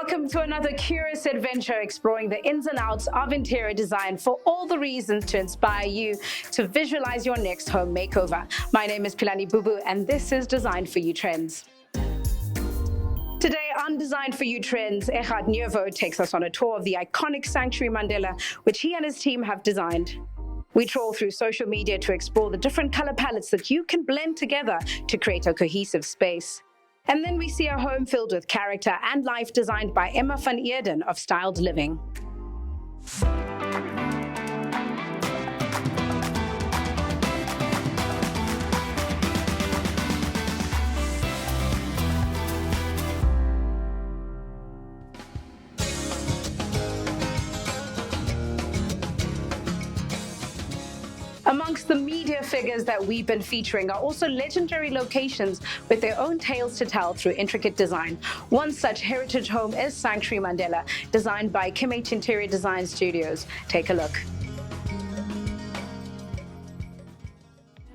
Welcome to another curious adventure exploring the ins and outs of interior design for all the reasons to inspire you to visualize your next home makeover. My name is Pilani Bubu and this is Design for You Trends. Today on Design for You Trends, Gerard Nieuwou takes us on a tour of the iconic Sanctuary Mandela, which he and his team have designed. We trawl through social media to explore the different color palettes that you can blend together to create a cohesive space. And then we see a home filled with character and life designed by Emma van Eerden of Styled Living. Amongst the media figures that we've been featuring are also legendary locations with their own tales to tell through intricate design. One such heritage home is Sanctuary Mandela, designed by Kim H Interior Design Studios. Take a look.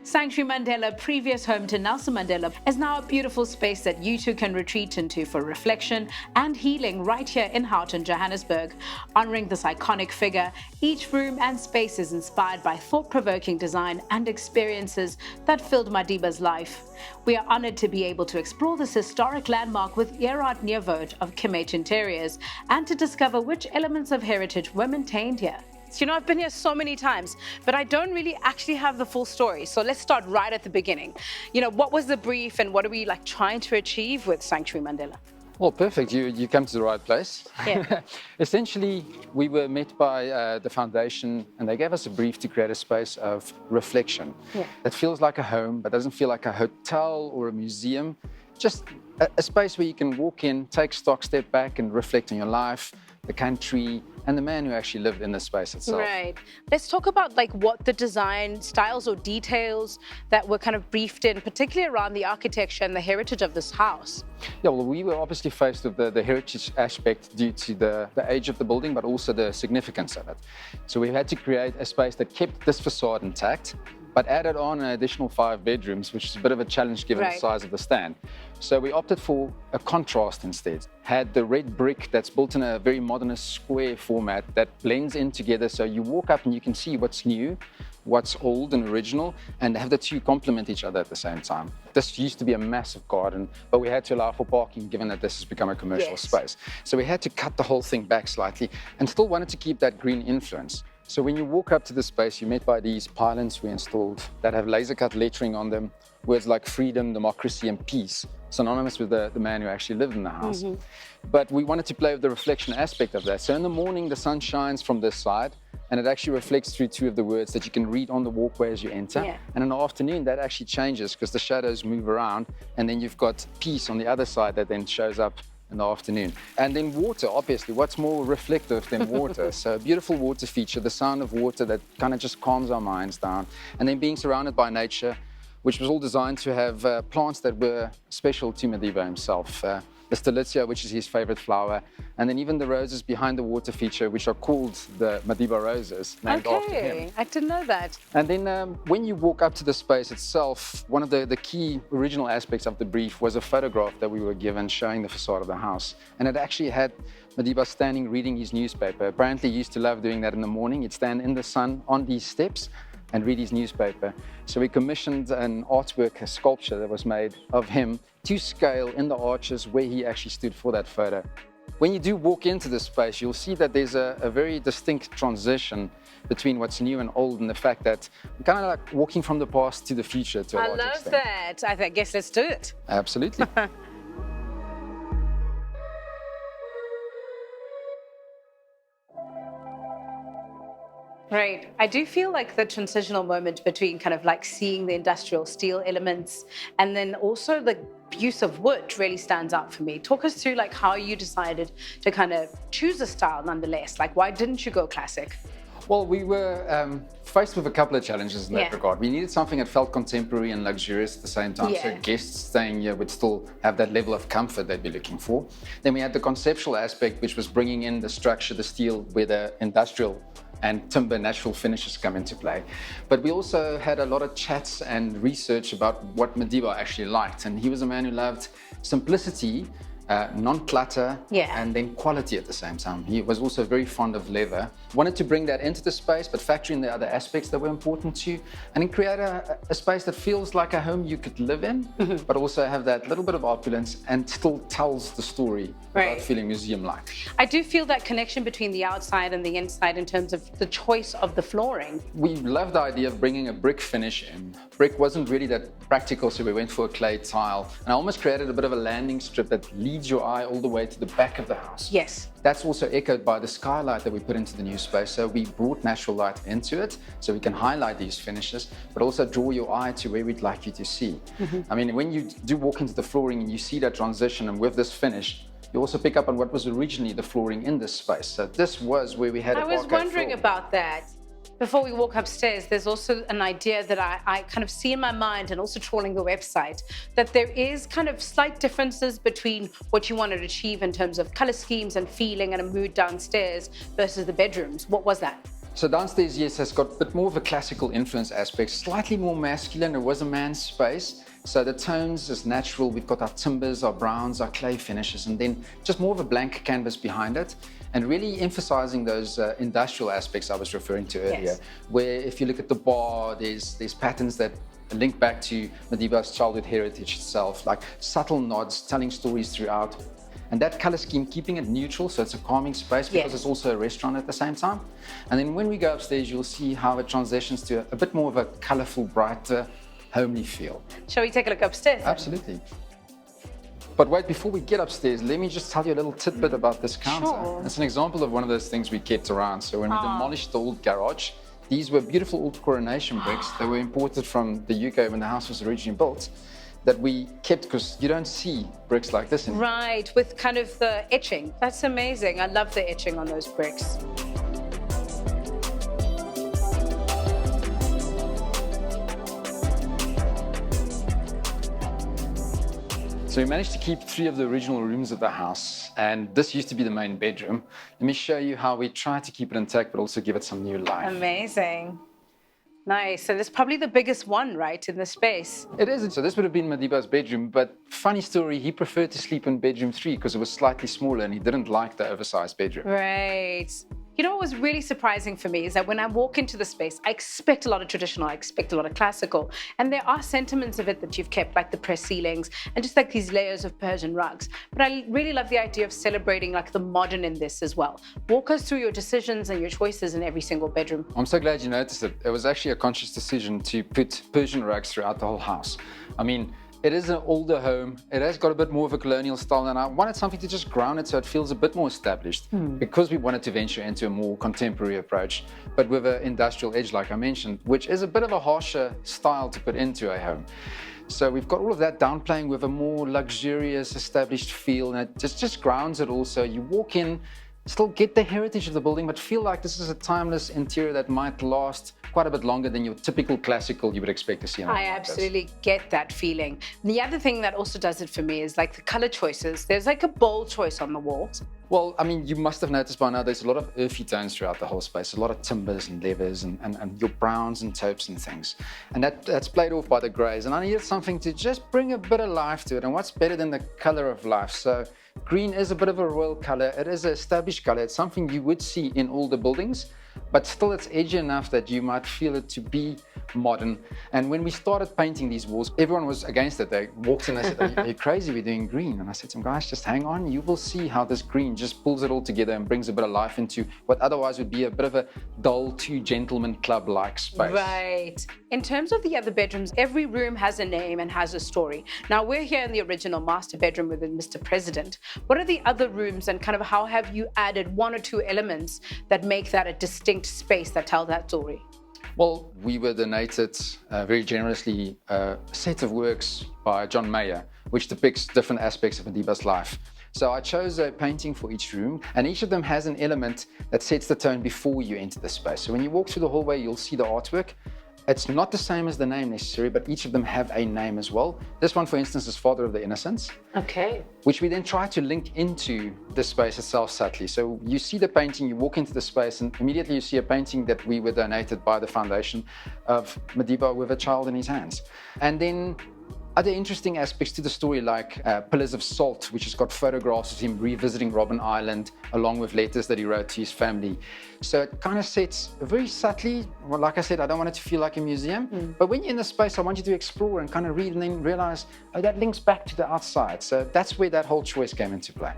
Sanctuary Mandela, previous home to Nelson Mandela, is now a beautiful space that you two can retreat into for reflection and healing right here in Houghton, Johannesburg. Honoring this iconic figure, each room and space is inspired by thought-provoking design and experiences that filled Madiba's life. We are honored to be able to explore this historic landmark with Gerard Nieuwou of Kim H Interiors and to discover which elements of heritage were maintained here. You know, I've been here so many times, but I don't really actually have the full story. So let's start right at the beginning. You know, what was the brief and what are we trying to achieve with Sanctuary Mandela? Well, perfect. You come to the right place. Yeah. Essentially, we were met by the foundation and they gave us a brief to create a space of reflection. Yeah. That feels like a home, but doesn't feel like a hotel or a museum. Just a space where you can walk in, take stock, step back and reflect on your life, the country, and the man who actually lived in the space itself. Right. Let's talk about what the design styles or details that were kind of briefed in, particularly around the architecture and the heritage of this house. Yeah, well, we were obviously faced with the heritage aspect due to the age of the building, but also the significance of it. So we had to create a space that kept this facade intact, but added on an additional 5 bedrooms, which is a bit of a challenge given the size of the stand. So we opted for a contrast instead. Had the red brick that's built in a very modernist square format that blends in together, so you walk up and you can see what's new, what's old and original, and have the two complement each other at the same time. This used to be a massive garden, but we had to allow for parking given that this has become a commercial space. So we had to cut the whole thing back slightly and still wanted to keep that green influence. So when you walk up to the space, you're met by these pylons we installed that have laser cut lettering on them, words like freedom, democracy, and peace, synonymous with the man who actually lived in the house. Mm-hmm. But we wanted to play with the reflection aspect of that. So in the morning, the sun shines from this side, and it actually reflects through 2 of the words that you can read on the walkway as you enter. Yeah. And in the afternoon, that actually changes because the shadows move around, and then you've got peace on the other side that then shows up in the afternoon. And then water, obviously, what's more reflective than water? So a beautiful water feature, the sound of water that kind of just calms our minds down. And then being surrounded by nature, which was all designed to have plants that were special to Madiba himself. The Strelitzia, which is his favorite flower, and then even the roses behind the water feature, which are called the Madiba roses, named after him. I didn't know that. And then when you walk up to the space itself, one of the key original aspects of the brief was a photograph that we were given showing the facade of the house. And it actually had Madiba standing reading his newspaper. Apparently he used to love doing that in the morning. He'd stand in the sun on these steps and read his newspaper. So we commissioned an artwork, a sculpture that was made of him to scale in the arches where he actually stood for that photo. When you do walk into this space, you'll see that there's a very distinct transition between what's new and old, and the fact that we're kind of like walking from the past to the future to a large extent. I love that. I guess let's do it. Absolutely. Right. I do feel like the transitional moment between kind of seeing the industrial steel elements and then also the use of wood really stands out for me. Talk us through how you decided to kind of choose a style nonetheless. Why didn't you go classic? Well, we were faced with a couple of challenges in that regard. We needed something that felt contemporary and luxurious at the same time, so guests staying here would still have that level of comfort they'd be looking for. Then we had the conceptual aspect, which was bringing in the structure, the steel, where the industrial and timber natural finishes come into play. But we also had a lot of chats and research about what Madiba actually liked. And he was a man who loved simplicity non-clutter, Yeah. and then quality at the same time. He was also very fond of leather. Wanted to bring that into the space, but factor in the other aspects that were important to you, and then create a space that feels like a home you could live in, but also have that little bit of opulence and still tells the story without feeling museum-like. I do feel that connection between the outside and the inside in terms of the choice of the flooring. We loved the idea of bringing a brick finish in. Brick wasn't really that practical, so we went for a clay tile. And I almost created a bit of a landing strip that leads your eye all the way to the back of the house. Yes. That's also echoed by the skylight that we put into the new space. So we brought natural light into it so we can highlight these finishes, but also draw your eye to where we'd like you to see. I mean, when you do walk into the flooring and you see that transition, and with this finish, you also pick up on what was originally the flooring in this space. So this was where we had I was wondering about that. Before we walk upstairs, there's also an idea that I kind of see in my mind, and also trawling the website, that there is kind of slight differences between what you want to achieve in terms of color schemes and feeling and a mood downstairs versus the bedrooms. What was that? So downstairs, yes, has got a bit more of a classical influence aspect, slightly more masculine. It was a man's space. So the tones is natural. We've got our timbers, our browns, our clay finishes, and then just more of a blank canvas behind it. And really emphasizing those industrial aspects I was referring to earlier, where if you look at the bar, there's patterns that link back to Madiba's childhood heritage itself, like subtle nods, telling stories throughout. And that color scheme, keeping it neutral, so it's a calming space because it's also a restaurant at the same time. And then when we go upstairs, you'll see how it transitions to a bit more of a colorful, brighter, homely feel. Shall we take a look upstairs? Absolutely. But wait, before we get upstairs, let me just tell you a little tidbit about this counter. Sure. It's an example of one of those things we kept around. So when we demolished the old garage, these were beautiful old coronation bricks that were imported from the UK when the house was originally built, that we kept because you don't see bricks like this anymore. Right, with kind of the etching. That's amazing. I love the etching on those bricks. So we managed to keep 3 of the original rooms of the house, and this used to be the main bedroom. Let me show you how we tried to keep it intact, but also give it some new life. Amazing. Nice. So this is probably the biggest one, right, in the space? It is. So this would have been Madiba's bedroom, but funny story, he preferred to sleep in bedroom 3 because it was slightly smaller and he didn't like the oversized bedroom. Right. You know what was really surprising for me is that when I walk into the space, I expect a lot of traditional, I expect a lot of classical, and there are sentiments of it that you've kept, like the pressed ceilings and just like these layers of Persian rugs. But I really love the idea of celebrating like the modern in this as well. Walk us through your decisions and your choices in every single bedroom. I'm so glad you noticed it. It was actually a conscious decision to put Persian rugs throughout the whole house. I mean, it is an older home. It has got a bit more of a colonial style, and I wanted something to just ground it so it feels a bit more established because we wanted to venture into a more contemporary approach, but with an industrial edge, like I mentioned, which is a bit of a harsher style to put into a home. So we've got all of that downplaying with a more luxurious, established feel, and it just grounds it also. You walk in, still get the heritage of the building, but feel like this is a timeless interior that might last quite a bit longer than your typical classical you would expect to see in a home I like absolutely get that feeling. The other thing that also does it for me is like the color choices. There's like a bold choice on the walls. Well, I mean, you must have noticed by now there's a lot of earthy tones throughout the whole space, a lot of timbers and leathers and your browns and taupes and things. And that's played off by the greys. And I needed something to just bring a bit of life to it. And what's better than the color of life? So green is a bit of a royal color. It is an established color. It's something you would see in all the buildings, but still it's edgy enough that you might feel it to be modern. And when we started painting these walls, everyone was against it. They walked in and said, are you crazy, we're doing green? And I said to them, guys, just hang on. You will see how this green just pulls it all together and brings a bit of life into what otherwise would be a bit of a dull two-gentleman club-like space. Right. In terms of the other bedrooms, every room has a name and has a story. Now, we're here in the original master bedroom with Mr. President. What are the other rooms, and kind of how have you added 1 or 2 elements that make that a distinct space that tell that story? Well, we were donated very generously a set of works by John Mayer, which depicts different aspects of Madiba's life. So I chose a painting for each room, and each of them has an element that sets the tone before you enter the space. So when you walk through the hallway, you'll see the artwork. It's not the same as the name necessarily, but each of them have a name as well. This one, for instance, is Father of the Innocents. Okay. Which we then try to link into the space itself subtly. So you see the painting, you walk into the space, and immediately you see a painting that we were donated by the foundation of Madiba with a child in his hands. And then Other interesting aspects to the story, like Pillars of Salt, which has got photographs of him revisiting Robben Island, along with letters that he wrote to his family. So it kind of sets very subtly, well, like I said, I don't want it to feel like a museum, but when you're in the space, I want you to explore and kind of read and then realize, oh, that links back to the outside. So that's where that whole choice came into play.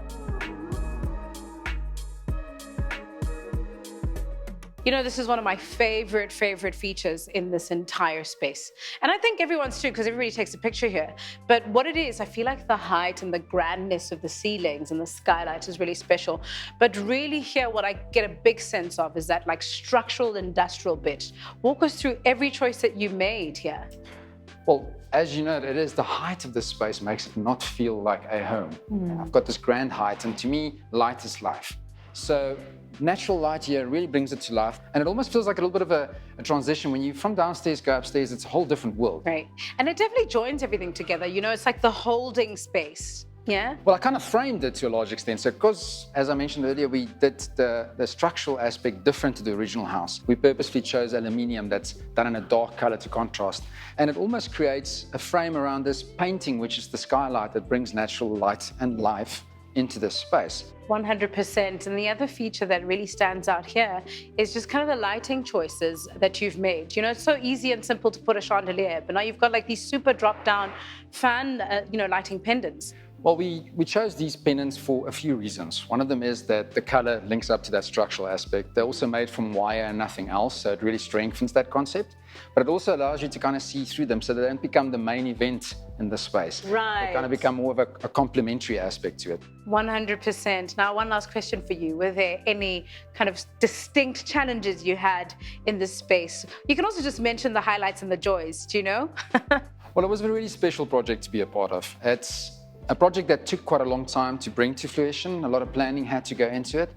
You know, this is one of my favorite features in this entire space. And I think everyone's too, because everybody takes a picture here. But what it is, I feel like the height and the grandness of the ceilings and the skylight is really special. But really here, what I get a big sense of is that like structural industrial bit. Walk us through every choice that you made here. Well, as you know, it is the height of this space makes it not feel like a home. I've got this grand height, and to me, light is life. So natural light here really brings it to life, and it almost feels like a little bit of a transition. When you from downstairs go upstairs, it's a whole different world. Right, and it definitely joins everything together. You know, it's like the holding space. Yeah. Well, I kind of framed it to a large extent. So, because as I mentioned earlier, we did the structural aspect different to the original house. We purposely chose aluminium that's done in a dark color to contrast, and it almost creates a frame around this painting, which is the skylight that brings natural light and life into this space. 100%. And the other feature that really stands out here is just kind of the lighting choices that you've made. You know, it's so easy and simple to put a chandelier, but now you've got like these super drop-down fan, lighting pendants. Well, we chose these pendants for a few reasons. One of them is that the color links up to that structural aspect. They're also made from wire and nothing else, so it really strengthens that concept. But it also allows you to kind of see through them, so they don't become the main event in the space. Right. They kind of become more of a complementary aspect to it. 100%. Now, one last question for you. Were there any kind of distinct challenges you had in this space? You can also just mention the highlights and the joys, do you know? Well, it was a really special project to be a part of. It's a project that took quite a long time to bring to fruition. A lot of planning had to go into it,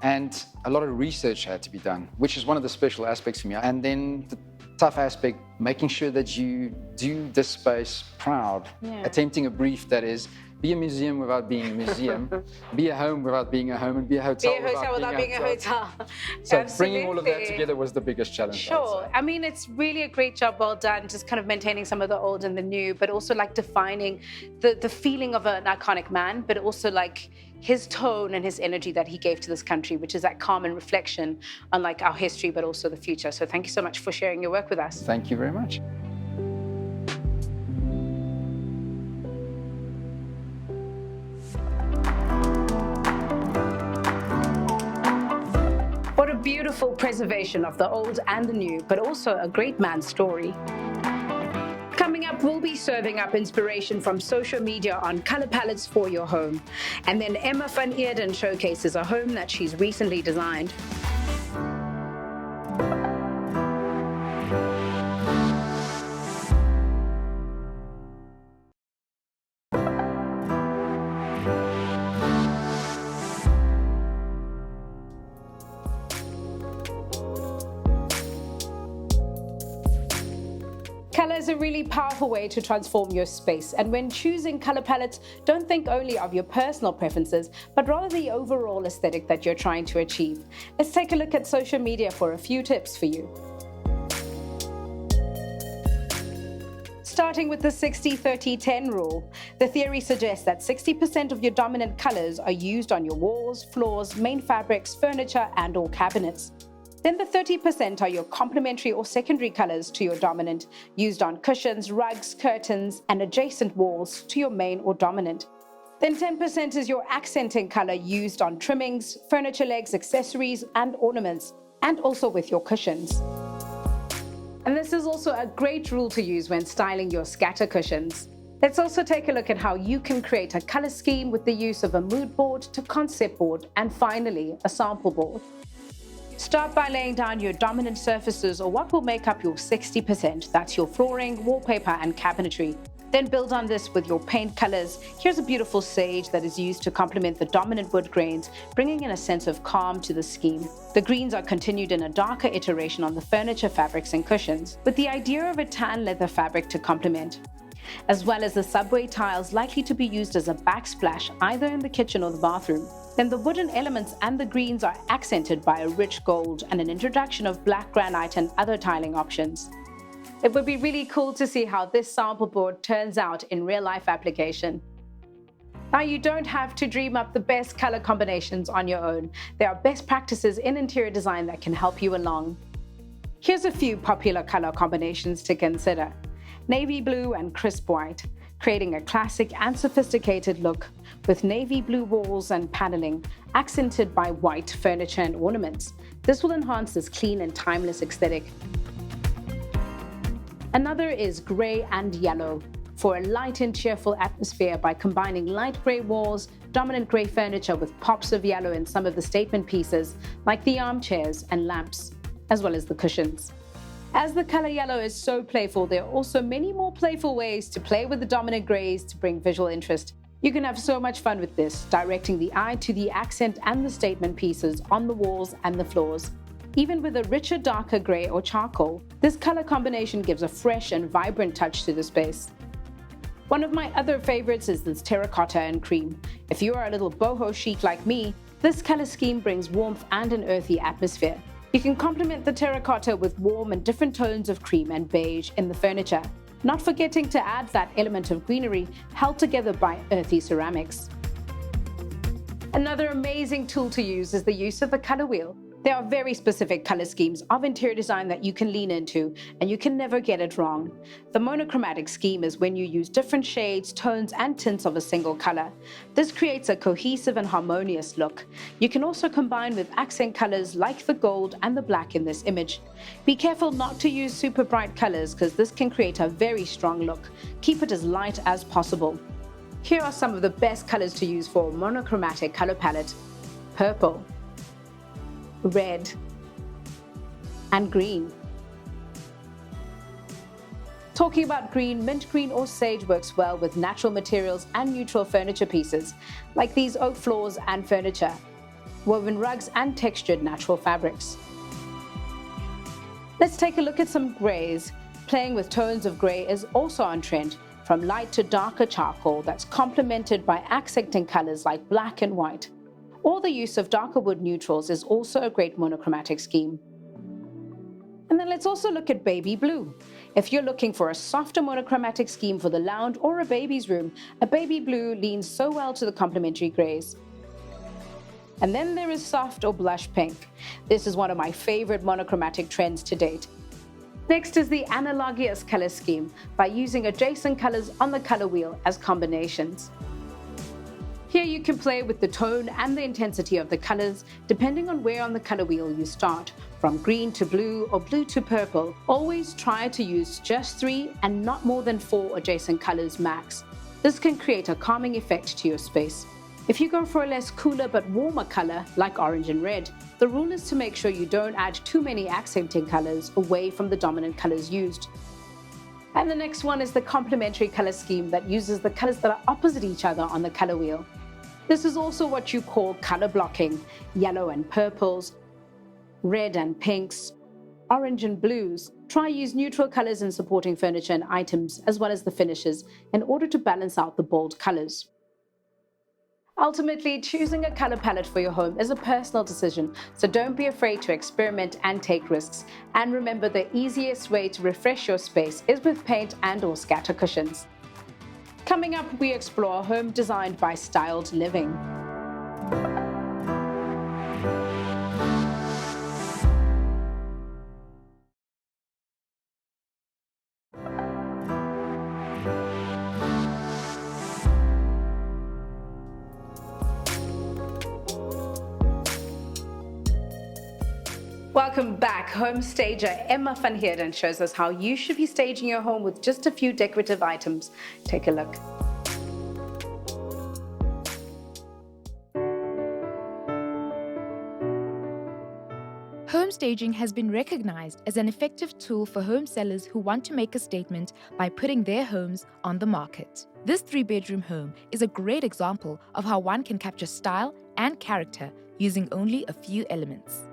and a lot of research had to be done, which is one of the special aspects for me. And then the tough aspect, making sure that you do this space proud, attempting a brief that is, be a museum without being a museum, be a home without being a home, and be a hotel, without being a hotel. So Absolutely. bringing all of that together was the biggest challenge. Sure. I mean, it's really a great job, well done, just kind of maintaining some of the old and the new, but also like defining the feeling of an iconic man, but also like his tone and his energy that he gave to this country, which is that calm and reflection on like our history, but also the future. So thank you so much for sharing your work with us. Thank you very much. What a beautiful preservation of the old and the new, but also a great man's story. Coming up, we'll be serving up inspiration from social media on color palettes for your home. And then Emma van Eerden showcases a home that she's recently designed. Color is a really powerful way to transform your space, and when choosing color palettes, don't think only of your personal preferences, but rather the overall aesthetic that you're trying to achieve. Let's take a look at social media for a few tips for you. Starting with the 60-30-10 rule, the theory suggests that 60% of your dominant colors are used on your walls, floors, main fabrics, furniture, and/or cabinets. Then the 30% are your complementary or secondary colors to your dominant, used on cushions, rugs, curtains, and adjacent walls to your main or dominant. Then 10% is your accenting color used on trimmings, furniture legs, accessories, and ornaments, and also with your cushions. And this is also a great rule to use when styling your scatter cushions. Let's also take a look at how you can create a color scheme with the use of a mood board to concept board, and finally, a sample board. Start by laying down your dominant surfaces, or what will make up your 60%. That's your flooring, wallpaper, and cabinetry. Then build on this with your paint colors. Here's a beautiful sage that is used to complement the dominant wood grains, bringing in a sense of calm to the scheme. The greens are continued in a darker iteration on the furniture, fabrics, and cushions, with the idea of a tan leather fabric to complement, as well as the subway tiles likely to be used as a backsplash either in the kitchen or the bathroom. Then the wooden elements and the greens are accented by a rich gold and an introduction of black granite and other tiling options. It would be really cool to see how this sample board turns out in real-life application. Now, you don't have to dream up the best color combinations on your own. There are best practices in interior design that can help you along. Here's a few popular color combinations to consider. Navy blue and crisp white, creating a classic and sophisticated look with navy blue walls and paneling accented by white furniture and ornaments. This will enhance this clean and timeless aesthetic. Another is gray and yellow for a light and cheerful atmosphere by combining light gray walls, dominant gray furniture with pops of yellow in some of the statement pieces like the armchairs and lamps, as well as the cushions. As the color yellow is so playful, there are also many more playful ways to play with the dominant grays to bring visual interest. You can have so much fun with this, directing the eye to the accent and the statement pieces on the walls and the floors. Even with a richer, darker gray or charcoal, this color combination gives a fresh and vibrant touch to the space. One of my other favorites is this terracotta and cream. If you are a little boho chic like me, this color scheme brings warmth and an earthy atmosphere. You can complement the terracotta with warm and different tones of cream and beige in the furniture, not forgetting to add that element of greenery held together by earthy ceramics. Another amazing tool to use is the use of the color wheel. There are very specific color schemes of interior design that you can lean into, and you can never get it wrong. The monochromatic scheme is when you use different shades, tones, and tints of a single color. This creates a cohesive and harmonious look. You can also combine with accent colors like the gold and the black in this image. Be careful not to use super bright colors because this can create a very strong look. Keep it as light as possible. Here are some of the best colors to use for a monochromatic color palette: purple, red, and green. Talking about green, mint green or sage works well with natural materials and neutral furniture pieces, like these oak floors and furniture, woven rugs and textured natural fabrics. Let's take a look at some grays. Playing with tones of gray is also on trend, from light to darker charcoal that's complemented by accenting colors like black and white. Or the use of darker wood neutrals is also a great monochromatic scheme. And then let's also look at baby blue. If you're looking for a softer monochromatic scheme for the lounge or a baby's room, a baby blue leans so well to the complementary grays. And then there is soft or blush pink. This is one of my favorite monochromatic trends to date. Next is the analogous color scheme by using adjacent colors on the color wheel as combinations. Here you can play with the tone and the intensity of the colors depending on where on the color wheel you start, from green to blue or blue to purple. Always try to use just 3 and not more than 4 adjacent colors max. This can create a calming effect to your space. If you go for a less cooler but warmer color like orange and red, the rule is to make sure you don't add too many accenting colors away from the dominant colors used. And the next one is the complementary color scheme that uses the colors that are opposite each other on the color wheel. This is also what you call color blocking: yellow and purples, red and pinks, orange and blues. Try use neutral colors in supporting furniture and items as well as the finishes in order to balance out the bold colors. Ultimately, choosing a color palette for your home is a personal decision, so don't be afraid to experiment and take risks. And remember, the easiest way to refresh your space is with paint and/or scatter cushions. Coming up, we explore a home designed by styled living. Welcome back. Home stager Emma van Heerden shows us how you should be staging your home with just a few decorative items. Take a look. Home staging has been recognized as an effective tool for home sellers who want to make a statement by putting their homes on the market. This 3-bedroom home is a great example of how one can capture style and character using only a few elements.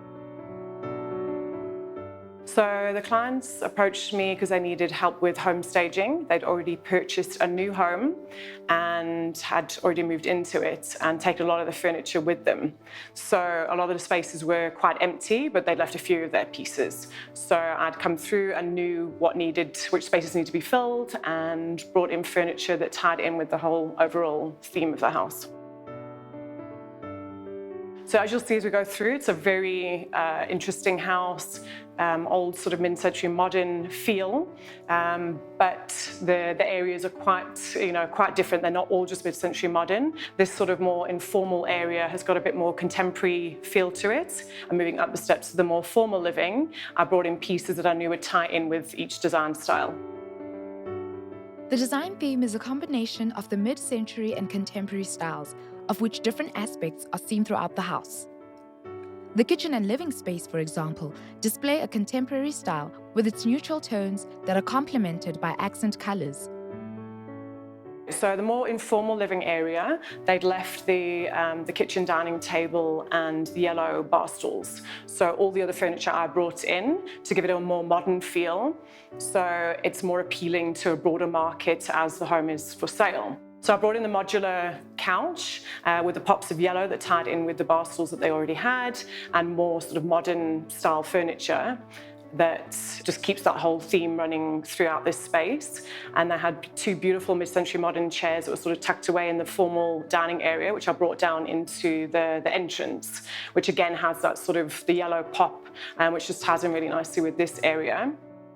So the clients approached me because they needed help with home staging. They'd already purchased a new home and had already moved into it and taken a lot of the furniture with them. So a lot of the spaces were quite empty, but they'd left a few of their pieces. So I'd come through and knew which spaces needed to be filled, and brought in furniture that tied in with the whole overall theme of the house. So as you'll see as we go through, it's a very interesting house, old sort of mid-century modern feel, but the areas are quite different. They're not all just mid-century modern. This sort of more informal area has got a bit more contemporary feel to it. And moving up the steps to the more formal living, I brought in pieces that I knew would tie in with each design style. The design theme is a combination of the mid-century and contemporary styles, of which different aspects are seen throughout the house. The kitchen and living space, for example, display a contemporary style with its neutral tones that are complemented by accent colors. So the more informal living area, they'd left the kitchen dining table and the yellow bar stools. So all the other furniture I brought in to give it a more modern feel. So it's more appealing to a broader market as the home is for sale. So I brought in the modular couch with the pops of yellow that tied in with the bar stools that they already had, and more sort of modern style furniture that just keeps that whole theme running throughout this space. And I had two beautiful mid-century modern chairs that were sort of tucked away in the formal dining area, which I brought down into the entrance, which again has that sort of the yellow pop, which just ties in really nicely with this area.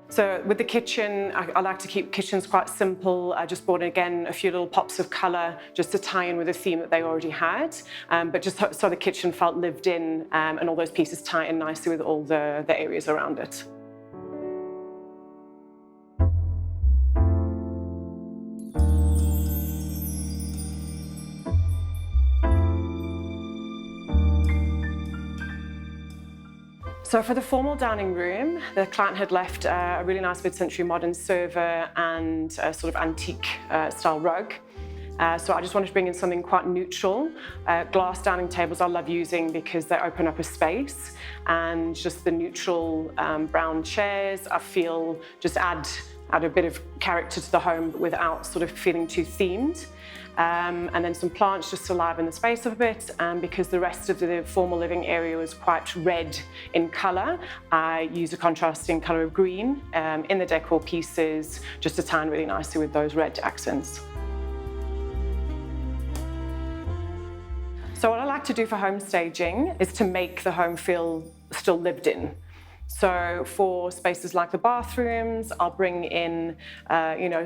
So with the kitchen, I like to keep kitchens quite simple. I just brought in, again, a few little pops of colour just to tie in with the theme that they already had, but just so the kitchen felt lived in, and all those pieces tie in nicely with all the areas around it. So for the formal dining room, the client had left a really nice mid-century modern server and a sort of antique style rug. So I just wanted to bring in something quite neutral. Glass dining tables I love using because they open up a space, and just the neutral brown chairs I feel just add a bit of character to the home but without sort of feeling too themed. And then some plants just to liven the space up a bit, and because the rest of the formal living area was quite red in colour, I used a contrasting colour of green in the decor pieces just to tie in really nicely with those red accents. So what I like to do for home staging is to make the home feel still lived in. So for spaces like the bathrooms, I'll bring in,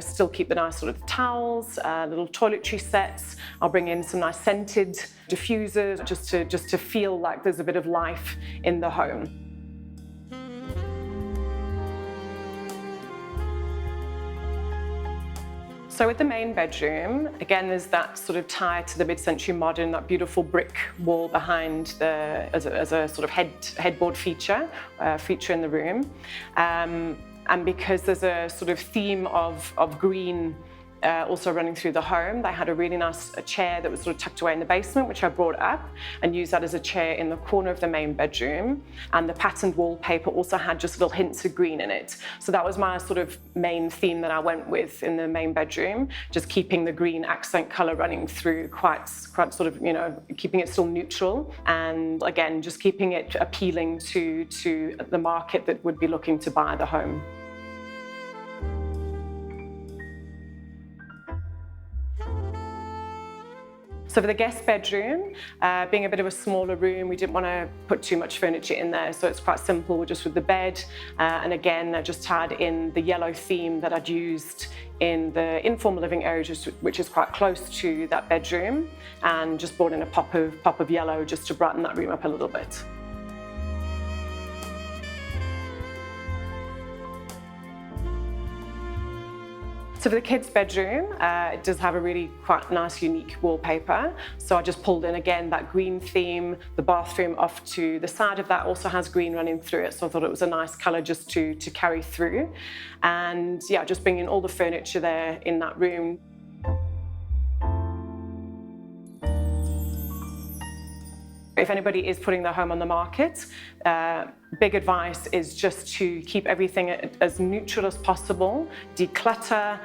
still keep the nice sort of towels, little toiletry sets. I'll bring in some nice scented diffusers just to feel like there's a bit of life in the home. So with the main bedroom, again, there's that sort of tie to the mid-century modern, that beautiful brick wall behind as a sort of headboard feature in the room. And because there's a sort of theme of green also running through the home, they had a really nice chair that was sort of tucked away in the basement, which I brought up and used that as a chair in the corner of the main bedroom. And the patterned wallpaper also had just little hints of green in it. So that was my sort of main theme that I went with in the main bedroom, just keeping the green accent colour running through, quite sort of, keeping it still neutral. And again, just keeping it appealing to the market that would be looking to buy the home. So for the guest bedroom, being a bit of a smaller room, we didn't want to put too much furniture in there, so it's quite simple, just with the bed. And again, I just tied in the yellow theme that I'd used in the informal living area, which is quite close to that bedroom, and just brought in a pop of yellow just to brighten that room up a little bit. So for the kids' bedroom, it does have a really quite nice, unique wallpaper. So I just pulled in, again, that green theme. The bathroom off to the side of that also has green running through it. So I thought it was a nice colour just to carry through. And yeah, just bringing all the furniture there in that room. If anybody is putting their home on the market, big advice is just to keep everything as neutral as possible, declutter,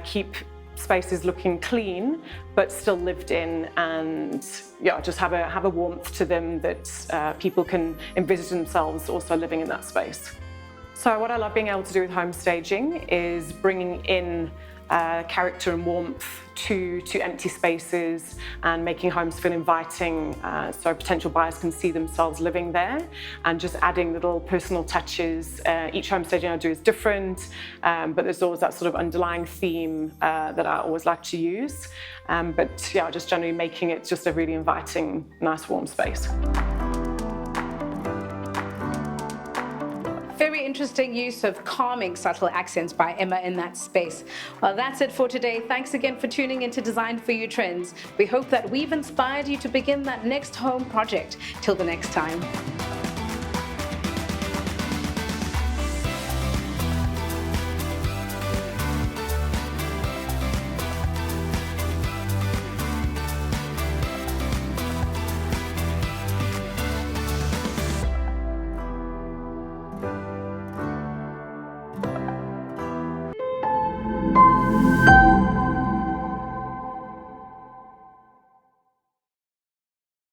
keep spaces looking clean, but still lived in, and just have a warmth to them that people can envisage themselves also living in that space. So what I love being able to do with home staging is bringing in character and warmth to empty spaces and making homes feel inviting, so potential buyers can see themselves living there, and just adding little personal touches. Each home staging I do is different, but there's always that sort of underlying theme that I always like to use. But yeah, just generally making it just a really inviting, nice, warm space. Very interesting use of calming subtle accents by Emma in that space. Well, that's it for today. Thanks again for tuning into Design for You Trends. We hope that we've inspired you to begin that next home project. Till the next time.